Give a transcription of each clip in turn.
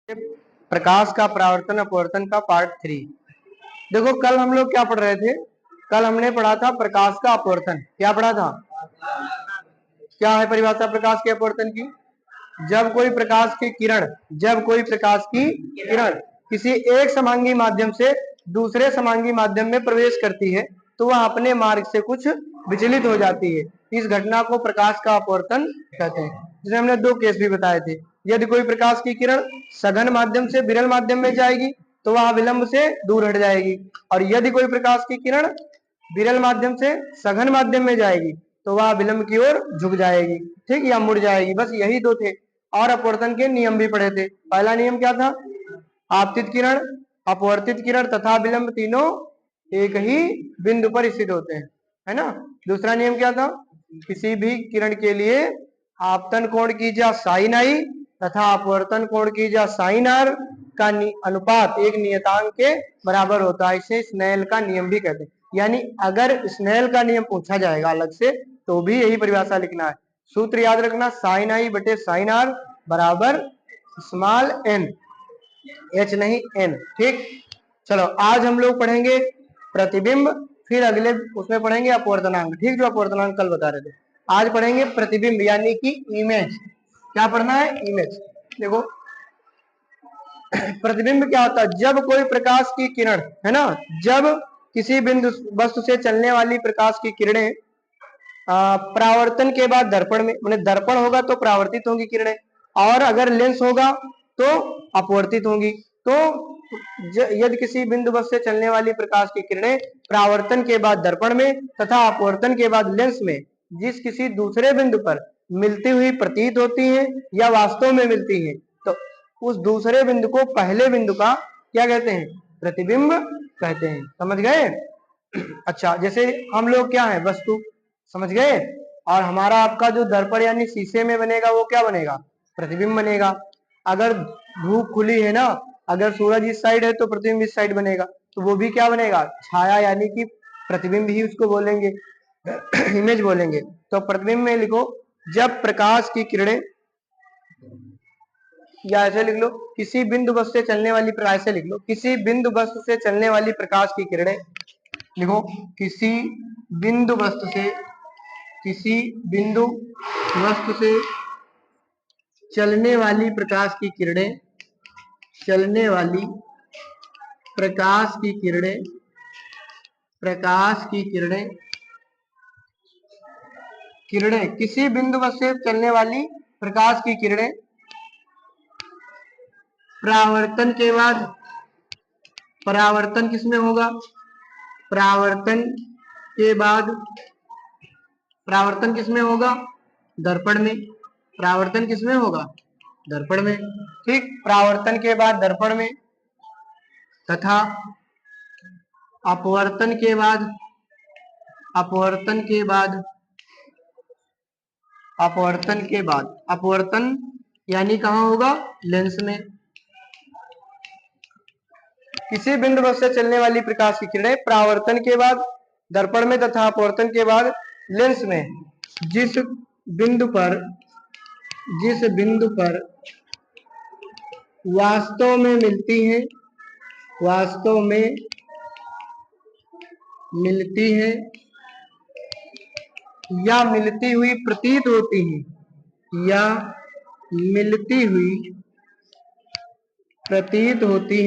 प्रकाश का परावर्तन अपवर्तन का पार्ट 3। देखो कल हम लोग क्या पढ़ रहे थे। कल हमने पढ़ा था प्रकाश का अपवर्तन। क्या पढ़ा था? क्या है परिभाषा प्रकाश के अपवर्तन की? जब कोई प्रकाश की किरण किसी एक समांगी माध्यम से दूसरे समांगी माध्यम में प्रवेश करती है तो वह अपने मार्ग से कुछ विचलित हो जाती है। इस घटना को प्रकाश का अपवर्तन कहते हैं। जिसमें हमने दो केस भी बताए थे। यदि कोई प्रकाश की किरण सघन माध्यम से विरल माध्यम में जाएगी तो वह विलंब से दूर हट जाएगी, और यदि कोई प्रकाश की किरण विरल माध्यम से सघन माध्यम में जाएगी तो वह विलंब की ओर झुक जाएगी, ठीक, या मुड़ जाएगी। बस यही दो थे। और अपवर्तन के नियम भी पढ़े थे। पहला नियम क्या था? आपतित किरण, अपवर्तित किरण तथा विलंब तीनों एक ही बिंदु पर स्थित होते हैं, है ना। दूसरा नियम क्या था? किसी भी किरण के लिए आपतन कोण कीजिए साइन आई तथा अपवर्तन कोण कीजिए साइन आर का अनुपात एक नियतांक के बराबर होता है। इसे स्नेल का नियम भी कहते हैं। यानी अगर स्नेल का नियम पूछा जाएगा अलग से तो भी यही परिभाषा लिखना है। सूत्र याद रखना, साइन आई बटे साइन आर बराबर स्मॉल एन, एच नहीं एन, ठीक। चलो आज हम लोग पढ़ेंगे प्रतिबिंब, फिर अगले उसमें पढ़ेंगे अपवर्तनांक, ठीक, जो अपवर्तनांक कल बता रहे थे। आज पढ़ेंगे प्रतिबिंब यानी कि इमेज। क्या पढ़ना है? इमेज। देखो प्रतिबिंब क्या होता है? जब कोई प्रकाश की किरण, है ना, जब किसी बिंदु वस्तु से चलने वाली प्रकाश की किरणें परावर्तन के बाद दर्पण में, मैंने दर्पण होगा तो परावर्तित होंगी किरणें, और अगर लेंस होगा तो अपवर्तित होंगी। तो यदि किसी बिंदु वस्तु से चलने वाली प्रकाश की किरणें परावर्तन के बाद दर्पण में तथा अपवर्तन के बाद लेंस में जिस किसी दूसरे बिंदु पर मिलती हुई प्रतीत होती हैं या वास्तव में मिलती हैं तो उस दूसरे बिंदु को पहले बिंदु का क्या कहते हैं? प्रतिबिंब कहते हैं। समझ गए? अच्छा, जैसे हम लोग क्या है? वस्तु, समझ गए। और हमारा आपका जो दर्पण यानी शीशे में बनेगा वो क्या बनेगा? प्रतिबिंब बनेगा। अगर धूप खुली है ना, अगर सूरज इस साइड है तो प्रतिबिंब इस साइड बनेगा, तो वो भी क्या बनेगा? छाया, यानी कि प्रतिबिंब ही उसको बोलेंगे, इमेज बोलेंगे। तो प्रतिबिंब में लिखो जब प्रकाश की किरणें, या ऐसे लिख लो किसी बिंदु वस्तु से चलने वाली, ऐसे लिख लो किसी बिंदु वस्तु से चलने वाली प्रकाश की किरणें, लिखो किसी बिंदु वस्तु से चलने वाली प्रकाश की किरणें, चलने वाली प्रकाश की किरणें, किसी बिंदु वस्तु से चलने वाली प्रकाश की किरणें परावर्तन के बाद, परावर्तन किसमें होगा? परावर्तन किसमें होगा? दर्पण में। परावर्तन किसमें होगा? दर्पण में, ठीक। परावर्तन के बाद दर्पण में तथा अपवर्तन के बाद अपवर्तन यानी कहाँ होगा? लेंस में। किसी बिंदु वस्तु से चलने वाली प्रकाश की किरणें परावर्तन के बाद दर्पण में तथा अपवर्तन के बाद लेंस में जिस बिंदु पर वास्तव में मिलती हैं या मिलती हुई प्रतीत होती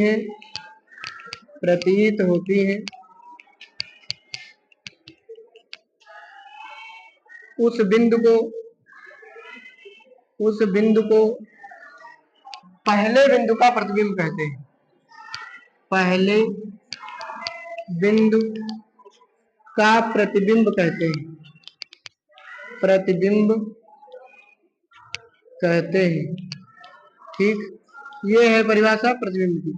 हैं, उस बिंदु को पहले बिंदु का प्रतिबिंब कहते हैं। पहले बिंदु का प्रतिबिंब कहते हैं, ठीक। ये है परिभाषा प्रतिबिंब की।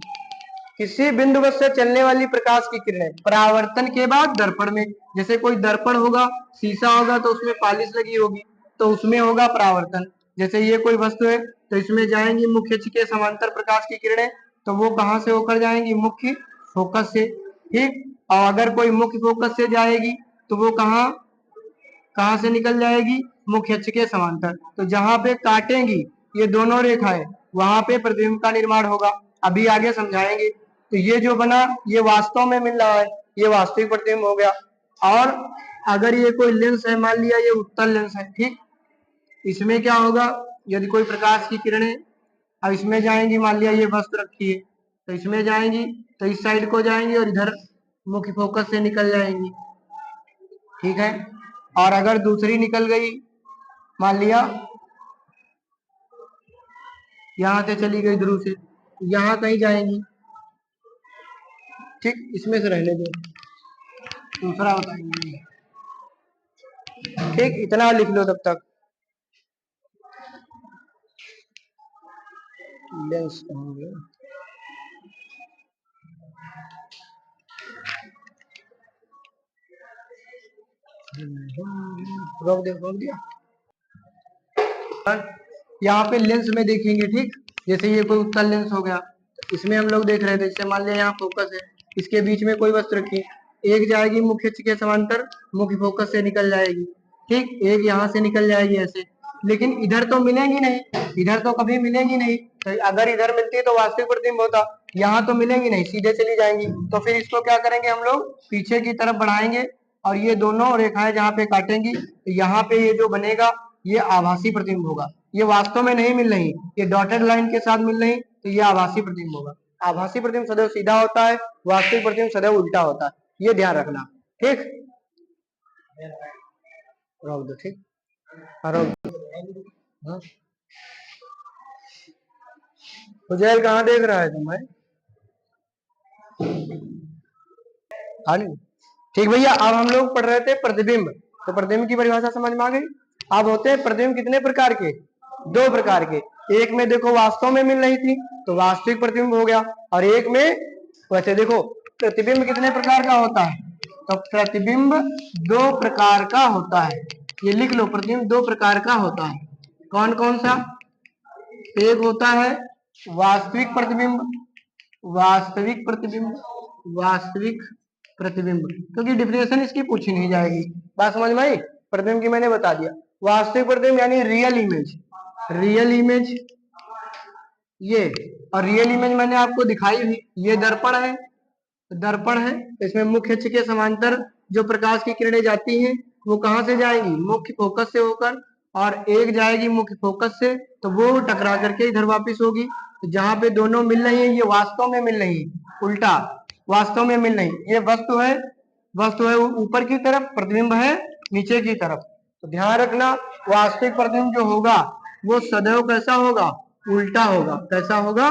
किसी बिंदु वस्तु से चलने वाली प्रकाश की किरणें परावर्तन के बाद दर्पण में, जैसे कोई दर्पण होगा, शीशा होगा तो उसमें पॉलिश लगी होगी तो उसमें होगा परावर्तन। जैसे ये कोई वस्तु है तो इसमें जाएंगी मुख्य अक्ष के समांतर प्रकाश की किरणें, तो वो कहां से होकर जाएंगी? मुख्य फोकस से, ठीक। और अगर कोई मुख्य फोकस से जाएगी तो वो कहां से निकल जाएगी? मुख्य अक्ष के समांतर। तो जहां पे काटेंगी ये दोनों रेखाएं वहां पे प्रतिबिंब का निर्माण होगा, अभी आगे समझाएंगे। तो ये जो बना ये वास्तव में मिल रहा है, ये वास्तविक प्रतिबिंब हो गया। और अगर ये कोई लेंस है, मान लिया ये उत्तल लेंस है, ठीक, इसमें क्या होगा, यदि कोई प्रकाश की किरणें अब इसमें जाएंगी, मान लिया ये वस्तु रखी है तो इसमें जाएंगी तो इस साइड को जाएंगी और इधर मुख्य फोकस से निकल जाएंगी, ठीक है। और अगर दूसरी निकल गई, मान लिया यहां से चली गई ध्रुव से, यहां कहीं जाएंगी, ठीक, इसमें से रहने दो, दूसरा बताएंगे, ठीक, इतना लिख लो तब तक। लेंस होंगे, रोक दे, रोक दिया। यहाँ पे लेंस में देखेंगे, ठीक, जैसे ये कोई उत्तल लेंस हो गया, इसमें हम लोग देख रहे थे, जैसे मान लिया यहाँ फोकस है, इसके बीच में कोई वस्तु रखी, एक जाएगी मुख्य अक्ष के समांतर, मुख्य फोकस से निकल जाएगी, ठीक, एक यहाँ से निकल जाएगी ऐसे, लेकिन इधर तो मिलेंगी नहीं, इधर तो कभी मिलेंगी नहीं, तो अगर इधर मिलती तो वास्तविक प्रतिबिंब होता, यहाँ तो मिलेंगी नहीं, सीधे चली जाएंगी, तो फिर इसको क्या करेंगे हम लोग, पीछे की तरफ बढ़ाएंगे और ये दोनों रेखाएं जहाँ पे काटेंगी, तो यहाँ पे ये जो बनेगा ये आभासी प्रतिबिंब होगा, ये वास्तव में नहीं मिल रही, ये डॉटेड लाइन के साथ मिल रही, तो ये आभासी प्रतिबिंब होगा। आभासी प्रतिबिंब सदैव सीधा होता है, वास्तविक प्रतिबिंब सदैव उल्टा होता है, ये ध्यान रखना, ठीक, रोक दो, ठीक, रोक दो। हाँ? उजैल कहाँ देख रहा है तुम्हें, ठीक भैया। अब हम लोग पढ़ रहे थे प्रतिबिंब, तो प्रतिबिंब की परिभाषा समझ में आ गई। अब होते हैं प्रतिबिंब कितने प्रकार के, दो प्रकार के, एक में देखो वास्तव में मिल रही थी तो वास्तविक प्रतिबिंब हो गया, और एक में वैसे देखो प्रतिबिंब कितने प्रकार का होता है, तो प्रतिबिंब दो प्रकार का होता है, ये लिख लो, प्रतिबिंब दो प्रकार का होता है, कौन कौन सा, एक होता है वास्तविक प्रतिबिंब, वास्तविक प्रतिबिंब, वास्तविक प्रतिबिंब, क्योंकि डिफिनेशन इसकी पूछी नहीं जाएगी, बात समझ में आई। प्रतिबिंब की मैंने बता दिया, वास्तविक प्रतिबिंब यानी रियल इमेज, रियल इमेज ये, और रियल इमेज मैंने आपको दिखाई भी, ये दर्पण है, दर्पण है, इसमें मुख्य अक्ष के समांतर जो प्रकाश की किरणें जाती हैं वो कहां से जाएंगी, मुख्य फोकस से होकर, और एक जाएगी मुख्य फोकस से तो वो टकरा करके इधर वापस होगी, तो जहां पे दोनों मिल रही है ये वास्तव में मिल रही है, उल्टा, वास्तव में मिल रही, ये वस्तु है, वस्तु है ऊपर की तरफ, प्रतिबिंब है नीचे की तरफ, तो ध्यान रखना वास्तविक प्रतिबिंब जो होगा वो सदैव कैसा होगा, उल्टा होगा, कैसा होगा,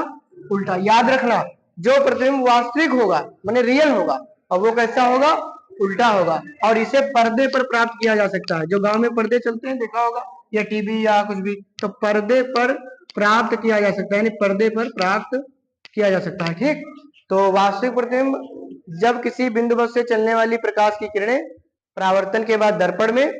उल्टा, याद रखना, जो प्रतिबिंब वास्तविक होगा माने रियल होगा और वो कैसा होगा, उल्टा होगा, और इसे पर्दे पर प्राप्त किया जा सकता है, जो गांव में पर्दे चलते हैं देखा होगा, या टीवी या कुछ भी, तो पर्दे पर प्राप्त किया जा सकता है, यानी पर्दे पर प्राप्त किया जा सकता है, ठीक। तो वास्तविक प्रतिबिंब जब किसी बिंदु वस्तु से चलने वाली प्रकाश की किरणें परावर्तन के बाद दर्पण में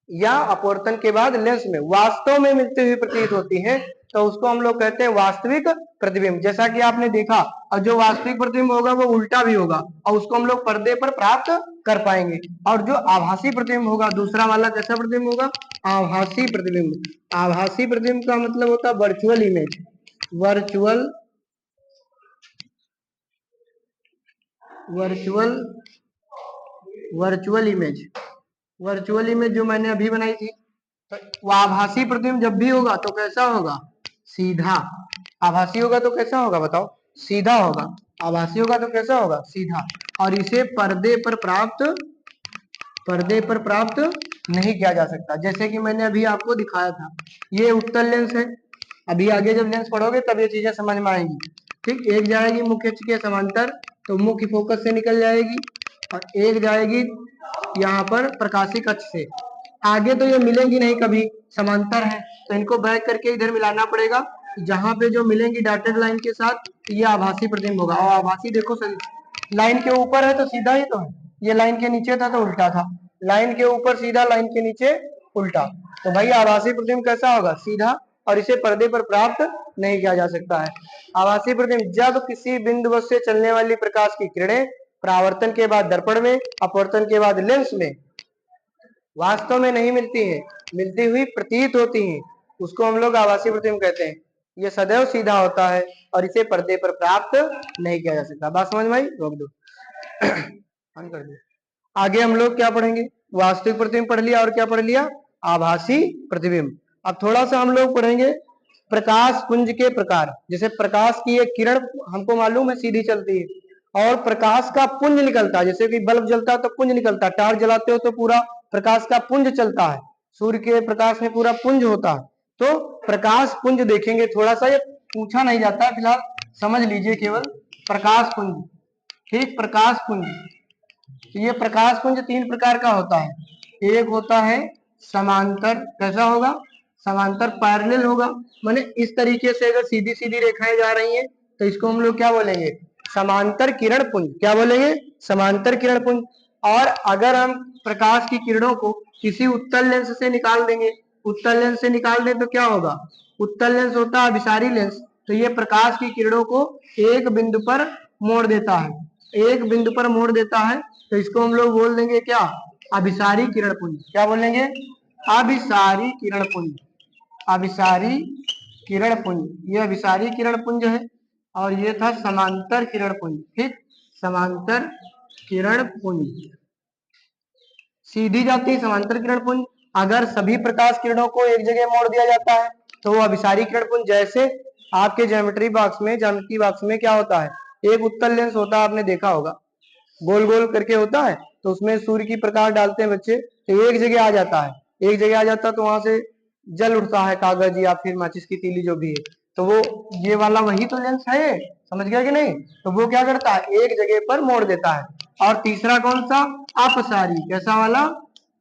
या अपवर्तन के बाद लेंस में वास्तव में मिलती हुई प्रतीत होती है, तो उसको हम लोग कहते हैं वास्तविक प्रतिबिंब, जैसा कि आपने देखा, और जो वास्तविक प्रतिबिंब होगा वो उल्टा भी होगा और उसको हम लोग पर्दे पर प्राप्त कर पाएंगे। और जो आभासी प्रतिबिंब होगा दूसरा वाला कैसा प्रतिबिंब होगा, आभासी प्रतिबिंब, आभासी प्रतिबिंब का मतलब होता है virtual image, virtual, virtual, virtual image, virtual image जो मैंने अभी बनाई थी, तो वो आभासी प्रतिबिंब जब भी होगा तो कैसा होगा, सीधा, आभासी होगा तो कैसा होगा बताओ, सीधा होगा, आभासी होगा तो कैसा होगा, सीधा, और इसे पर्दे पर प्राप्त, पर्दे पर प्राप्त नहीं किया जा सकता, जैसे कि मैंने अभी आपको दिखाया था, ये उत्तल लेंस है, अभी आगे जब लेंस पढ़ोगे तब ये चीजें समझ में आएंगी, ठीक, एक जाएगी मुख्य अक्ष के समांतर तो मुख्य फोकस से निकल जाएगी, और एक जाएगी यहाँ पर प्रकाशिक अक्ष से, आगे तो ये मिलेंगी नहीं कभी, समांतर है तो इनको बैक करके इधर मिलाना पड़ेगा, जहां पे जो मिलेंगी डॉटेड लाइन के साथ ये आभासी प्रतिबिंब होगा, और आभासी देखो सही, लाइन के ऊपर है तो सीधा ही तो है, ये लाइन के नीचे था तो उल्टा था, लाइन के ऊपर सीधा, लाइन के नीचे उल्टा, तो भाई आभासी प्रतिबिंब कैसा होगा, सीधा, और इसे पर्दे पर प्राप्त नहीं किया जा सकता है। आभासी प्रतिबिंब जब किसी बिंदु वस्तु से चलने वाली प्रकाश की किरणें परावर्तन के बाद दर्पण में, अपवर्तन के बाद लेंस में वास्तव में नहीं मिलती हैं, मिलती हुई प्रतीत होती हैं, उसको हम लोग आभासी प्रतिबिंब कहते हैं। ये सदैव सीधा होता है और इसे पर्दे पर प्राप्त नहीं किया जा सकता। बात समझ में आई? रोक दो। ऑन कर दो। आगे हम लोग क्या पढ़ेंगे? वास्तविक प्रतिबिंब पढ़ लिया और क्या पढ़ लिया? आभासी प्रतिबिंब। अब थोड़ा सा हम लोग पढ़ेंगे प्रकाश पुंज के प्रकार। जैसे प्रकाश की एक किरण हमको मालूम है सीधी चलती है और प्रकाश का पुंज निकलता है। जैसे कि बल्ब जलता है तो पुंज निकलता है, टार्च जलाते हो तो पूरा प्रकाश का पुंज चलता है, सूर्य के प्रकाश में पूरा पुंज होता है। तो प्रकाश पुंज देखेंगे थोड़ा सा, ये पूछा नहीं जाता, फिलहाल समझ लीजिए केवल प्रकाश पुंज। ठीक, प्रकाश पुंज। तो ये प्रकाश पुंज तीन प्रकार का होता है। एक होता है समांतर, कैसा होगा? समांतर पैरेलल होगा, माने इस तरीके से अगर सीधी सीधी रेखाएं जा रही हैं तो इसको हम लोग क्या बोलेंगे? समांतर किरण पुंज। क्या बोलेंगे? समांतर किरण पुंज। और अगर हम प्रकाश की किरणों को किसी उत्तल लेंस से निकाल देंगे, उत्तल लेंस से निकाल दें तो क्या होगा? उत्तल लेंस होता है अभिसारी लेंस, तो ये प्रकाश की किरणों को एक बिंदु पर मोड़ देता है, एक बिंदु पर मोड़ देता है। तो इसको हम लोग बोल देंगे क्या? अभिसारी किरण पुंज। क्या बोलेंगे? अभिसारी किरण पुंज। अभिसारी किरण पुंज, ये अभिसारी किरण पुंज है। और ये था समांतर किरण पुंज। ठीक, समांतर किरण पुंज सीधी जाती है समांतर किरण पुंज। अगर सभी प्रकाश किरणों को एक जगह मोड़ दिया जाता है तो वो अभिसारी किरण पुंज। जैसे आपके ज्योमेट्री बॉक्स में क्या होता है? एक उत्तल लेंस होता है, आपने देखा होगा, गोल गोल करके होता है, तो उसमें सूर्य की प्रकाश डालते हैं बच्चे तो एक जगह आ जाता है, एक जगह आ जाता है तो वहां से जल उठता है कागज या फिर माचिस की तीली जो भी है, तो वो ये वाला वही तो लेंस है, समझ गया कि नहीं? तो वो क्या करता है? एक जगह पर मोड़ देता है। और तीसरा कौन सा? अपसारी। कैसा वाला?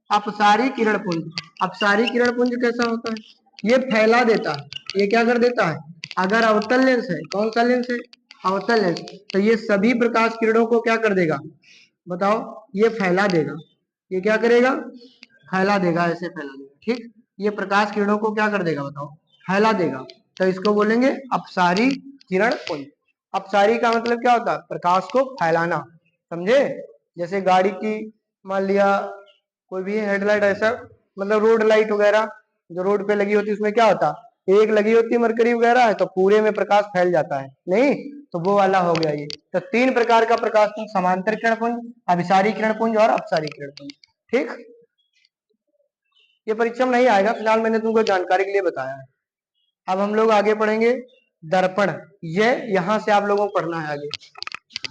अपसारी किरण पुंज। अपसारी किरण पुंज कैसा होता है? ये फैला देता है, ये क्या कर देता है? अगर अवतल लेंस है, कौन सा लेंस है? अवतल लेंस, तो ये सभी प्रकाश किरणों को क्या कर देगा? बताओ, ये फैला देगा। ये क्या करेगा? फैला देगा, ऐसे फैला देगा। ठीक, ये प्रकाश किरणों को क्या कर देगा? बताओ, फैला देगा। तो इसको बोलेंगे अपसारी किरण पुंज। अपसारी का मतलब क्या होता है? प्रकाश को फैलाना, समझे? जैसे गाड़ी की मान लिया कोई भी हेडलाइट, ऐसा मतलब रोड लाइट वगैरह जो रोड पे लगी होती है, उसमें क्या होता है? एक लगी होती है मरकरी वगैरह है तो पूरे में प्रकाश फैल जाता है, नहीं? तो वो वाला हो गया ये। तो तीन प्रकार का प्रकाश पुंज, समांतर किरण पुंज, अभिसारी किरण पुंज और अपसारी किरण पुंज। ठीक, ये परीक्षा में नहीं आएगा, फिलहाल मैंने तुमको जानकारी के लिए बताया है। अब हम लोग आगे पढ़ेंगे दर्पण। ये यहां से आप लोगों को पढ़ना है आगे।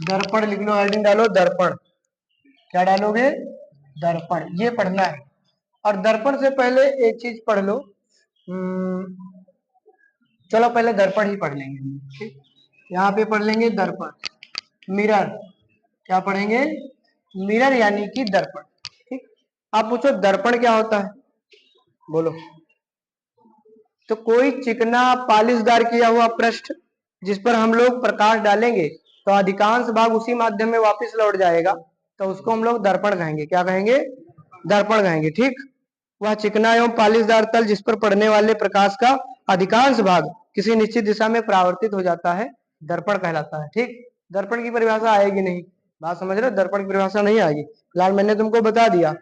दर्पण लिख लो, हेडिंग डालो दर्पण। क्या डालोगे? दर्पण, ये पढ़ना है। और दर्पण से पहले एक चीज पढ़ लो। चलो पहले दर्पण ही पढ़ लेंगे। ठीक, यहाँ पे पढ़ लेंगे दर्पण। मिरर, क्या पढ़ेंगे? मिरर यानी कि दर्पण। ठीक, आप पूछो दर्पण क्या होता है, बोलो। तो कोई चिकना पालिशदार किया हुआ पृष्ठ जिस पर हम लोग प्रकाश डालेंगे तो अधिकांश भाग उसी माध्यम में वापस लौट जाएगा, तो उसको हम लोग दर्पण कहेंगे। क्या कहेंगे? दर्पण कहेंगे। ठीक, वह चिकना एवं पालिशदार तल जिस पर पड़ने वाले प्रकाश का अधिकांश भाग किसी निश्चित दिशा में परावर्तित हो जाता है, दर्पण कहलाता है। ठीक, दर्पण की परिभाषा आएगी नहीं, बात समझ रहे हो? दर्पण की परिभाषा नहीं आएगी, फिलहाल मैंने तुमको बता दिया।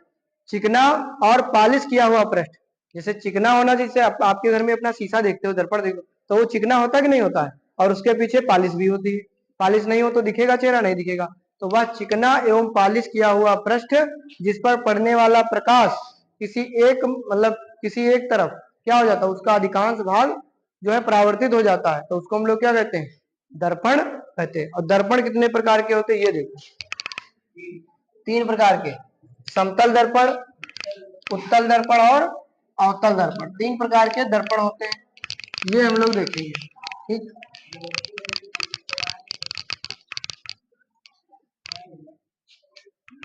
चिकना और पालिश किया हुआ पृष्ठ, जैसे चिकना होना, जैसे आपके घर में अपना शीशा देखते हो, दर्पण देखो, तो वो चिकना होता है कि नहीं होता है? और उसके पीछे पालिश भी होती है। पालिश नहीं हो तो दिखेगा चेहरा? नहीं दिखेगा। तो वह चिकना एवं पालिश किया हुआ पृष्ठ जिस पर पड़ने वाला प्रकाश किसी एक मतलब किसी एक तरफ क्या हो जाता है, उसका अधिकांश भाग जो है परावर्तित हो जाता है, तो उसको हम लोग क्या कहते हैं? दर्पण कहते हैं। और दर्पण कितने प्रकार के होते हैं ये देखो, तीन प्रकार के। समतल दर्पण, उत्तल दर्पण और अवतल दर्पण, तीन प्रकार के दर्पण होते हैं, ये हम लोग देखेंगे। ठीक,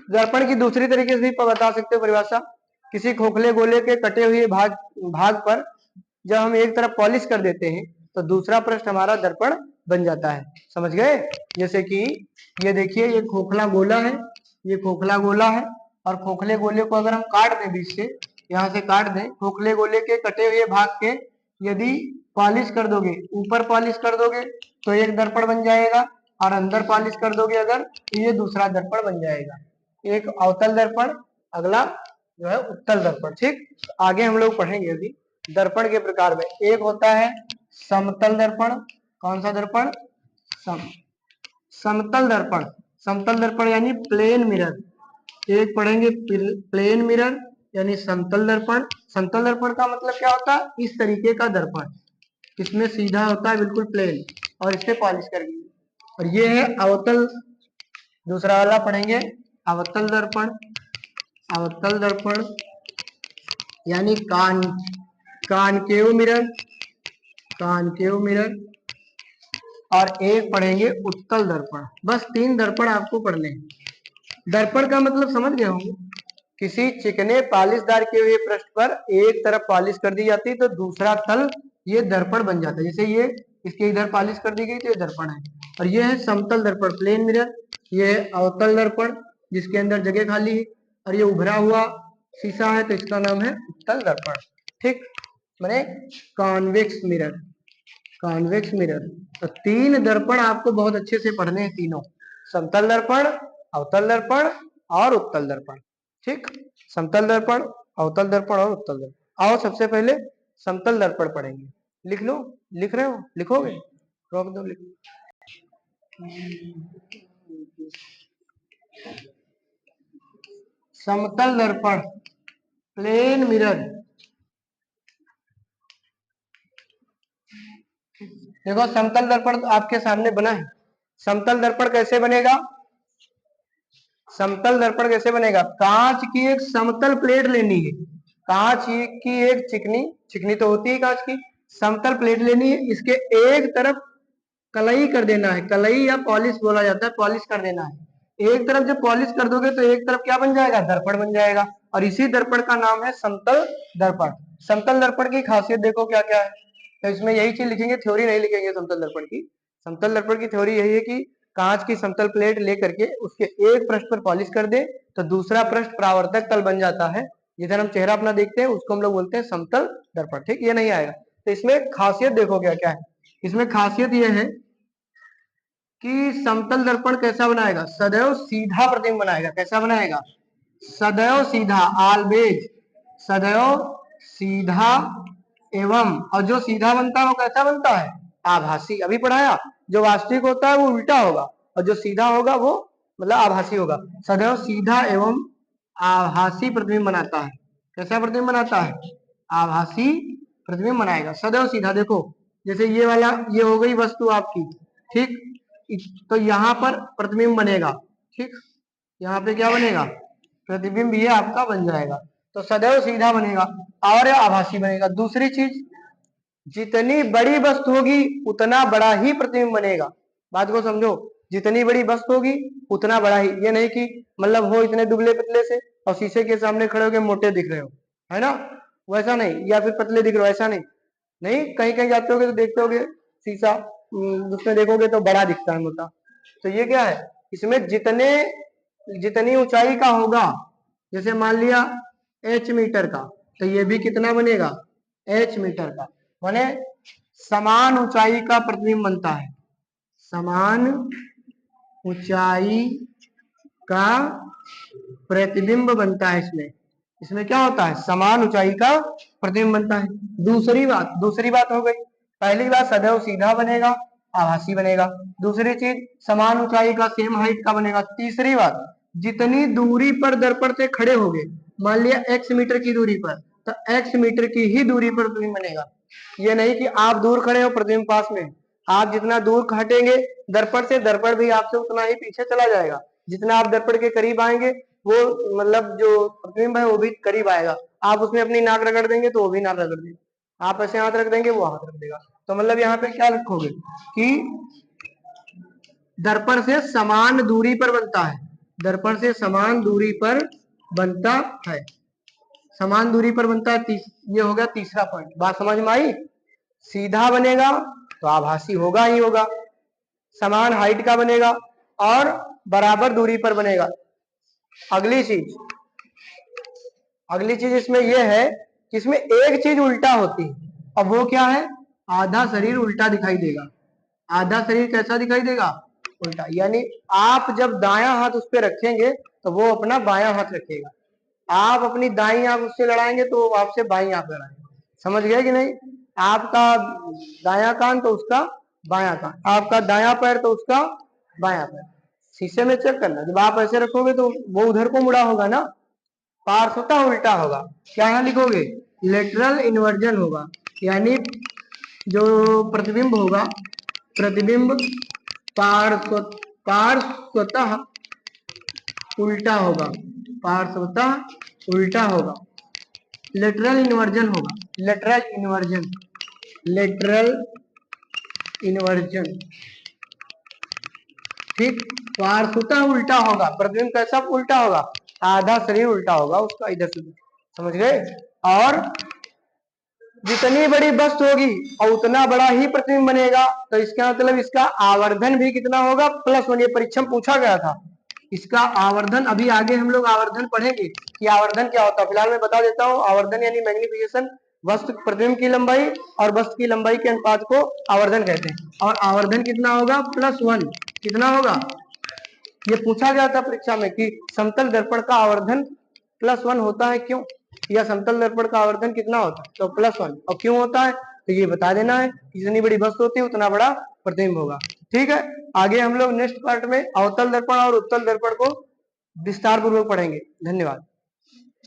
दर्पण की दूसरी तरीके से भी बता सकते हो परिभाषा। किसी खोखले गोले के कटे हुए भाग भाग पर जब हम एक तरफ पॉलिश कर देते हैं तो दूसरा पृष्ठ हमारा दर्पण बन जाता है, समझ गए? जैसे कि ये देखिए, ये खोखला गोला है, ये खोखला गोला है, और खोखले गोले को अगर हम काट दें बीच से, यहाँ से काट दें, खोखले गोले के कटे हुए भाग के यदि पॉलिश कर दोगे, ऊपर पॉलिश कर दोगे तो एक दर्पण बन जाएगा, और अंदर पॉलिश कर दोगे अगर तो ये दूसरा दर्पण बन जाएगा। एक अवतल दर्पण, अगला जो है उत्तल दर्पण। ठीक, आगे हम लोग पढ़ेंगे अभी दर्पण के प्रकार में। एक होता है समतल दर्पण। कौन सा दर्पण? समतल दर्पण। समतल दर्पण यानी प्लेन मिरर। एक पढ़ेंगे प्लेन मिरर यानी समतल दर्पण। समतल दर्पण का मतलब क्या होता है? इस तरीके का दर्पण, इसमें सीधा होता है बिल्कुल प्लेन और इसे पॉलिश करके। और ये है अवतल। दूसरा वाला पढ़ेंगे अवतल दर्पण। अवतल दर्पण यानी कानकेव मिरर। Concave mirror. और एक पढ़ेंगे उत्तल दर्पण। बस 3 दर्पण आपको पढ़ने हैं। दर्पण का मतलब समझ गए होंगे। किसी चिकने पॉलिशदार किए हुए पृष्ठ पर एक तरफ पॉलिश कर दी जाती है तो दूसरा तल ये दर्पण बन जाता है। जैसे ये इसके इधर पॉलिश कर दी गई तो ये दर्पण है। और ये है समतल दर्पण प्लेन मिरर। ये है अवतल दर्पण जिसके अंदर जगह खाली है। और ये उभरा हुआ शीशा है तो इसका नाम है उत्तल दर्पण। ठीक, माने कॉन्वेक्स मिरर। Convex mirror. तो 3 दर्पण आपको बहुत अच्छे से पढ़ने हैं तीनों, समतल दर्पण, अवतल दर्पण और उत्तल दर्पण। ठीक, समतल दर्पण, अवतल दर्पण और उत्तल दर्पण। आओ सबसे पहले समतल दर्पण पढ़ेंगे। लिख लो, लिख रहे हो? लिखोगे? रोक दो, लिख। समतल दर्पण प्लेन मिरर। देखो समतल दर्पण आपके सामने बना है। समतल दर्पण कैसे बनेगा? समतल दर्पण कैसे बनेगा? कांच की एक समतल प्लेट लेनी है। कांच की एक चिकनी चिकनी तो होती है कांच की, समतल प्लेट लेनी है। इसके एक तरफ कलई कर देना है। कलई या पॉलिश बोला जाता है, पॉलिश कर देना है। एक तरफ जब पॉलिश कर दोगे तो एक तरफ क्या बन जाएगा? दर्पण बन जाएगा। और इसी दर्पण का नाम है समतल दर्पण। समतल दर्पण की खासियत देखो क्या क्या है। तो इसमें यही चीज लिखेंगे, थ्योरी नहीं लिखेंगे समतल दर्पण की। समतल दर्पण की थ्योरी यही है कि कांच की समतल प्लेट लेकर के उसके एक पृष्ठ पर पॉलिश कर दे तो दूसरा पृष्ठ परावर्तक तल बन जाता है। जिधर हम चेहरा अपना देखते हैं उसको हम लोग बोलते हैं समतल दर्पण। ठीक, ये नहीं आएगा। तो इसमें खासियत देखो क्या क्या है। इसमें खासियत यह है कि समतल दर्पण कैसा बनाएगा? सदैव सीधा प्रतिबिंब बनाएगा। कैसा बनाएगा? सदैव सीधा, ऑलवेज, सदैव सीधा एवं। और जो सीधा बनता है वो कैसा बनता है? आभासी। अभी पढ़ाया, जो वास्तविक होता है वो उल्टा होगा और जो सीधा होगा वो मतलब आभासी होगा। सदैव सीधा एवं आभासी प्रतिबिंब बनाता है। कैसा प्रतिबिंब बनाता है? आभासी प्रतिबिंब बनाएगा। सदैव सीधा। देखो जैसे ये वाला, ये हो गई वस्तु आपकी। ठीक, तो यहाँ पर प्रतिबिंब बनेगा। ठीक, यहाँ पे क्या बनेगा? प्रतिबिंब ये आपका बन जाएगा। तो सदैव सीधा बनेगा और आभासी बनेगा। दूसरी चीज, जितनी बड़ी वस्तु होगी उतना बड़ा ही प्रतिबिंब बनेगा। बात को समझो, जितनी बड़ी वस्तु होगी उतना बड़ा ही। ये नहीं कि मतलब हो इतने दुबले पतले से और शीशे के सामने खड़े होकर मोटे दिख रहे हो, है ना, वैसा नहीं। या फिर पतले दिख रहे हो, ऐसा नहीं। नहीं, कहीं कहीं जाते होगे तो देखते होगे शीशा, उसमें देखोगे तो बड़ा दिखता है, मोटा। तो ये क्या है? इसमें जितनी ऊंचाई का होगा, जैसे मान लिया h मीटर का, तो ये भी कितना बनेगा? h मीटर का। माने समान ऊंचाई का प्रतिबिंब बनता है। समान ऊंचाई का प्रतिबिंब बनता है इसमें। इसमें क्या होता है? समान ऊंचाई का प्रतिबिंब बनता है। दूसरी बात हो गई। पहली बात सदैव सीधा बनेगा, आभासी बनेगा। दूसरी चीज समान ऊंचाई का, सेम हाइट का बनेगा। तीसरी बात, जितनी दूरी पर दर्पण से खड़े होंगे, मान लिया x मीटर की दूरी पर, तो x मीटर की ही दूरी पर प्रतिबिंब बनेगा। ये नहीं कि आप दूर खड़े हो प्रतिबिंब पास में। आप जितना दूर हटेंगे दर्पण से, दर्पण भी आपसे उतना ही पीछे चला जाएगा। जितना आप दर्पण के करीब आएंगे वो मतलब जो प्रतिबिंब है वो भी करीब आएगा। आप उसमें अपनी नाक रगड़ देंगे तो वो भी नाक रगड़ देगा। आप ऐसे हाथ रख देंगे वो हाथ रख देगा। तो मतलब यहाँ पे क्या लिखोगे कि दर्पण से समान दूरी पर बनता है। दर्पण से समान दूरी पर बनता है। समान दूरी पर बनता है। ये हो गया तीसरा पॉइंट। बात समझ में आई? सीधा बनेगा तो आभासी होगा ही होगा, समान हाइट का बनेगा और बराबर दूरी पर बनेगा। अगली चीज इसमें यह है कि इसमें एक चीज उल्टा होती है। अब वो क्या है? आधा शरीर उल्टा दिखाई देगा। आधा शरीर कैसा दिखाई देगा? उल्टा। यानी आप जब दायां हाथ उस पर रखेंगे तो वो अपना बायां हाथ रखेगा। आप अपनी दाईं आंख उससे लड़ाएंगे तो वो आपसे बाईं आंख लड़ाएगा। समझ गए कि नहीं? आपका दायां कान तो उसका बायां कान, आपका दायां पैर तो उसका बायां पैर। शीशे में चेक करना, जब आप ऐसे रखोगे तो वो उधर को मुड़ा होगा ना, पार्श्वता उल्टा होगा। क्या यहाँ लिखोगे? लेटरल इन्वर्जन होगा, यानी जो प्रतिबिंब होगा, प्रतिबिंब पार्श्वतः उल्टा होगा, पार्श्वतः उल्टा होगा। लेटरल इन्वर्जन होगा, लेटरल इन्वर्जन, लेटरल इन्वर्जन, ठीक। पार्श्वतः उल्टा होगा, प्रतिबिंब कैसा उल्टा होगा? आधा शरीर उल्टा होगा उसका, इधर से। समझ गए? और जितनी बड़ी वस्तु होगी और उतना बड़ा ही प्रतिबिंब बनेगा, तो इसका मतलब इसका आवर्धन भी कितना होगा? +1। ये परीक्षा में पूछा गया था। इसका आवर्धन, अभी आगे हम लोग आवर्धन पढ़ेंगे कि आवर्धन क्या होता है। फिलहाल मैं बता देता हूँ, आवर्धन यानी मैग्निफिकेशन, वस्तु प्रतिबिंब की लंबाई और वस्तु की लंबाई के अनुपात को आवर्धन कहते हैं। और आवर्धन कितना होगा? +1। कितना होगा? ये पूछा गया था परीक्षा में कि समतल दर्पण का आवर्धन +1 होता है, क्यों? या समतल दर्पण का आवर्धन कितना होता है? तो +1। और क्यों होता है तो ये बता देना है। जितनी बड़ी वस्तु होती है उतना बड़ा प्रतिबिंब होगा। ठीक है, आगे हम लोग नेक्स्ट पार्ट में अवतल दर्पण और उत्तल दर्पण को विस्तार पूर्वक पढ़ेंगे। धन्यवाद।